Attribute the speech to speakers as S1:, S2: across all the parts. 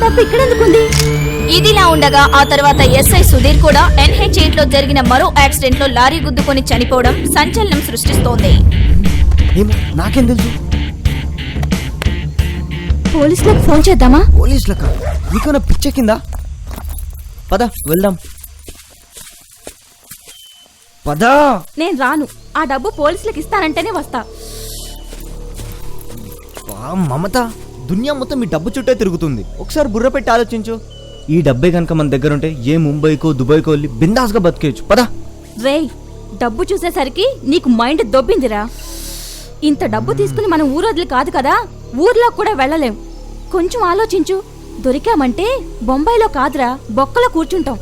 S1: డబ్బు ఇక్కడెందుకుంది? ఇదిలా ఉండగా ఆ తర్వాత ఎస్ఐ సుధీర్ కూడా NH8 లో జరిగిన మరో యాక్సిడెంట్ లో లారీ గుద్దుకొని చనిపోవడం సంచలనం సృష్టిస్తోంది.
S2: నాకేం తెలుసు?
S1: పోలీసులకు ఫోన్ చేద్దామా?
S2: పోలీసులకా? నీకేమైనా పిచ్చెక్కిందా? పద వెళ్దాం. పదా.
S1: నేను రాను. ఆ డబ్బు పోలీసులకు ఇస్తానంటేనే వస్తా.
S2: మమత, దునియా మొత్తం ఈ డబ్బు చుట్టే తిరుగుతుంది. ఒకసారి బుర్ర పెట్టి ఆలోచించు. ఈ డబ్బే కనుక మన దగ్గర ఉంటే ఏ ముంబైకో దుబాయ్కో వెళ్ళి బిందాస్గా బతికేయచ్చు. పదా.
S1: రేయ్, డబ్బు చూసేసరికి నీకు మైండ్ దొబ్బిందిరా. ఇంత డబ్బు తీసుకుని మనం ఊరొదిలి కాదు కదా, ఊర్లో కూడా వెళ్ళలేం. కొంచెం ఆలోచించు. దొరికామంటే బొంబాయిలో కాదురా, బొక్కలో కూర్చుంటాం.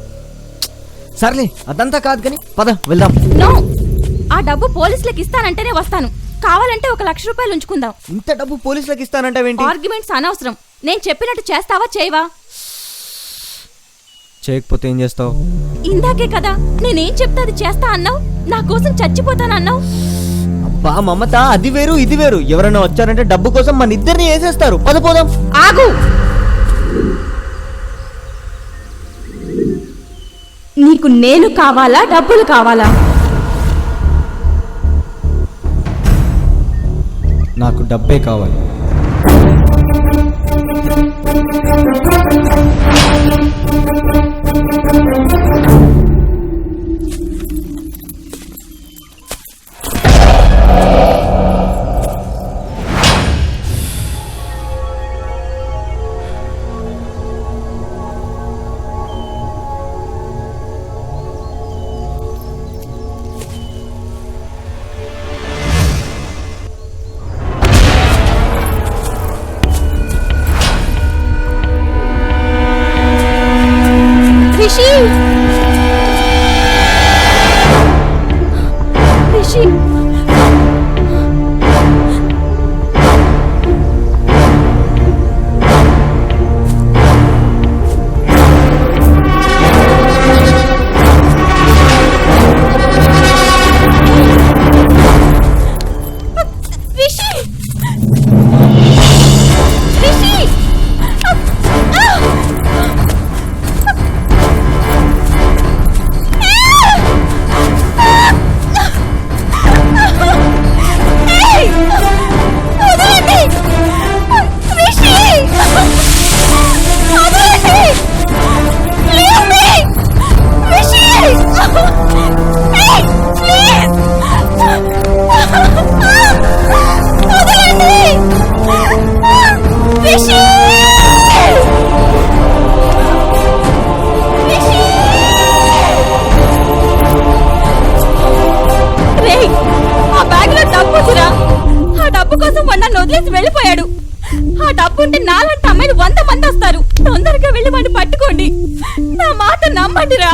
S2: సర్లే, అదంతా కాదు కానీ పద వెళ్దాం.
S1: నో, ఆ డబ్బు పోలీసులకు ఇస్తానంటేనే వస్తాను. కావాలంటే 1 లక్ష రూపాయలు ఉంచుకుందాం.
S2: ఇంత డబ్బు పోలీసులకు ఇస్తానంటావేంటి?
S1: ఆర్గ్యుమెంట్స్ అనవసరం. నేను చెప్పినట్టు చేస్తావా చేయవా?
S2: చేయకపోతే ఏం చేస్తావు?
S1: ఇందాకే కదా నేనేం చెప్తా అది చేస్తా అన్నావు. నా కోసం చచ్చిపోతానన్నావు.
S2: అబ్బా మమత, అది వేరు ఇది వేరు. ఎవరైనా వచ్చారంటే డబ్బు కోసం మన ఇద్దరిని వేసేస్తారు. పద పోదాం.
S1: ఆగు. నీకు నేను కావాలా, డబ్బులు కావాలా?
S2: నాకు డబ్బే కావాలి.
S1: రిషి, రిషి, వెళ్ళిపోయాడు. ఆ డబ్బుంటే నాలంటి అమ్మాయిలు 100 మంది వస్తారు. తొందరగా వెళ్ళి వాడిని పట్టుకోండి. నా మాట నమ్మండిరా.